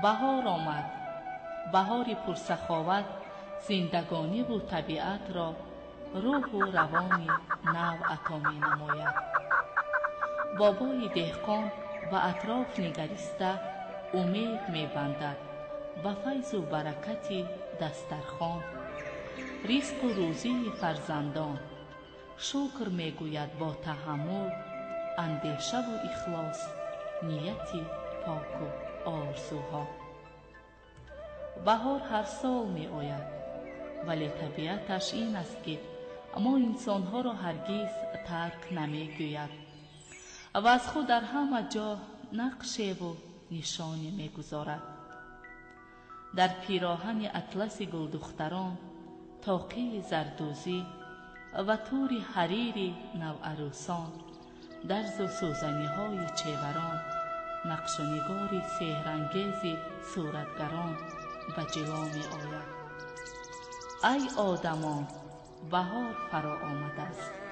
بهار آمد. بهاری پرسخاوت زندگانی و طبیعت را روح و روانی نو عطا می نماید. بابای دهقان و اطراف نگریسته امید می بندد به فیض و برکت دسترخوان، رزق و روزی فرزندان. شکر می گوید با تحمل، اندیشه و اخلاص، نیتی پاک و آرزوها. بهار هر سال می آید، ولی طبیعتش این است که ما انسانها را هرگز ترک نمی گوید و از خود در همه جا نقشه و نشانی می گذارد. در پیراهن اطلس گلدختران، طاقه زردوزی و تور حریر نوعروسان، درز و سوزنی های چیوران، نقش و نگار سحرانگیز صورتگران به جلوه می آید. ای آدمان، بهار فرا آمده است.